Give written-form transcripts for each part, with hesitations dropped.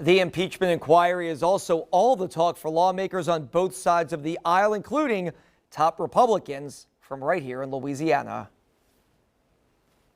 The impeachment inquiry is also all the talk for lawmakers on both sides of the aisle, including top Republicans from right here in Louisiana.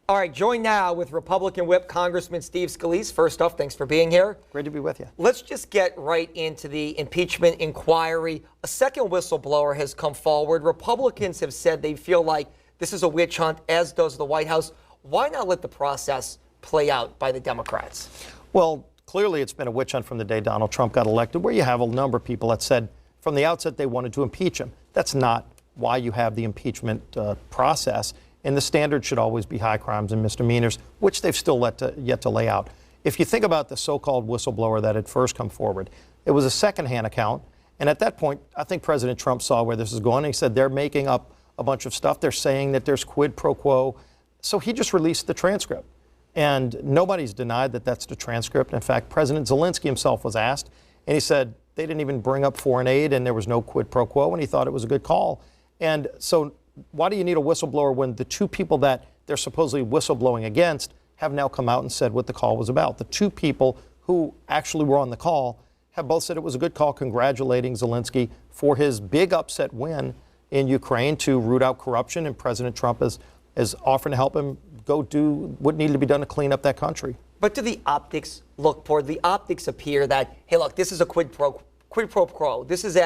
All right, joined now with Republican Whip Congressman Steve Scalise. First off, thanks for being here. Great to be with you. Let's just get right into the impeachment inquiry. A second whistleblower has come forward. Republicans have said they feel like this is a witch hunt, as does the White House. Why not let the process play out by the Democrats? Well, clearly it's been a witch hunt from the day Donald Trump got elected, where you have a number of people that said from the outset they wanted to impeach him. That's not why you have the impeachment process. And the standard should always be high crimes and misdemeanors, which they've still yet to lay out. If you think about the so-called whistleblower that had first come forward, it was a secondhand account. And at that point, I think President Trump saw where this is going. He said they're making up a bunch of stuff. They're saying that there's quid pro quo. So he just released the transcript. And nobody's denied that that's the transcript. In fact, President Zelensky himself was asked, and he said they didn't even bring up foreign aid and there was no quid pro quo, and he thought it was a good call. And so why do you need a whistleblower when the two people that they're supposedly whistleblowing against have now come out and said what the call was about? The two people who actually were on the call have both said it was a good call, congratulating Zelensky for his big upset win in Ukraine to root out corruption, and President Trump is offering to help him go do what needed to be done to clean up that country. But do the optics look poor? The optics appear that, hey, look, this is a quid pro quo. This is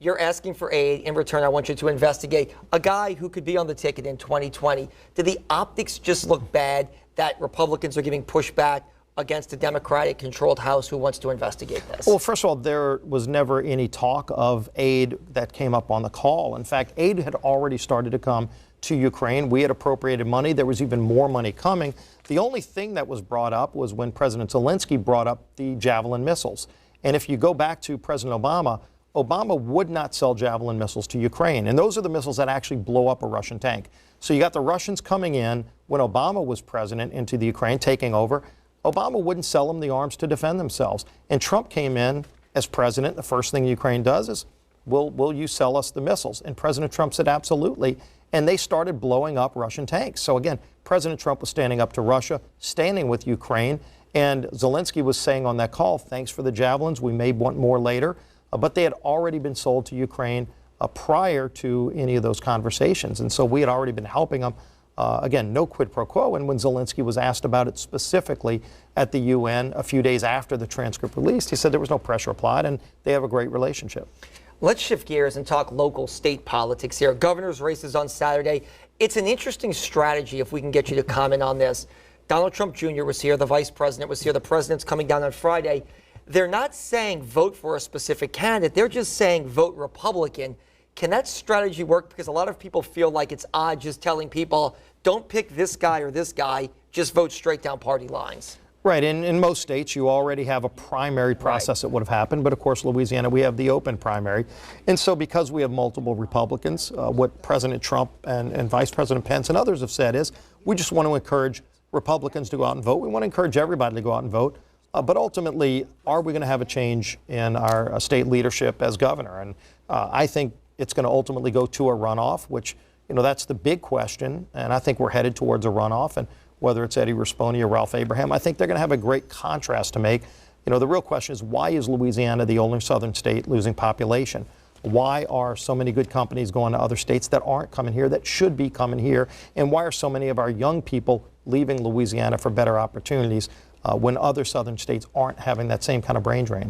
you're asking for aid. In return, I want you to investigate a guy who could be on the ticket in 2020. Do the optics just look bad that Republicans are giving pushback against a Democratic-controlled House who wants to investigate this? Well, first of all, there was never any talk of aid that came up on the call. In fact, aid had already started to come to Ukraine. We had appropriated money. There was even more money coming. The only thing that was brought up was when President Zelensky brought up the Javelin missiles. And if you go back to President Obama, Obama would not sell Javelin missiles to Ukraine. And those are the missiles that actually blow up a Russian tank. So you got the Russians coming in when Obama was president into the Ukraine, taking over. Obama wouldn't sell them the arms to defend themselves. And Trump came in as president. The first thing Ukraine does is, will you sell us the missiles? And President Trump said, absolutely. And they started blowing up Russian tanks. So again, President Trump was standing up to Russia, standing with Ukraine. And Zelensky was saying on that call, thanks for the Javelins. We may want more later. But they had already been sold to Ukraine prior to any of those conversations. And so we had already been helping them. Again, no quid pro quo. And when Zelensky was asked about it specifically at the UN a few days after the transcript released, he said there was no pressure applied and they have a great relationship. Let's shift gears and talk local state politics here. Governor's races on Saturday. It's an interesting strategy, if we can get you to comment on this. Donald Trump Jr. was here. The vice president was here. The president's coming down on Friday. They're not saying vote for a specific candidate. They're just saying vote Republican. Can that strategy work? Because a lot of people feel like it's odd just telling people, don't pick this guy or this guy, just vote straight down party lines. Right. In most states, you already have a primary process that would have happened. But of course, Louisiana, we have the open primary. And so because we have multiple Republicans, what President Trump and Vice President Pence and others have said is, we just want to encourage Republicans to go out and vote. We want to encourage everybody to go out and vote. But ultimately, are we going to have a change in our state leadership as governor? And I think it's going to ultimately go to a runoff, which, that's the big question. And I think we're headed towards a runoff. And whether it's Eddie Rispone or Ralph Abraham, I think they're going to have a great contrast to make. The real question is, why is Louisiana the only southern state losing population? Why are so many good companies going to other states that aren't coming here, that should be coming here? And why are so many of our young people leaving Louisiana for better opportunities when other southern states aren't having that same kind of brain drain?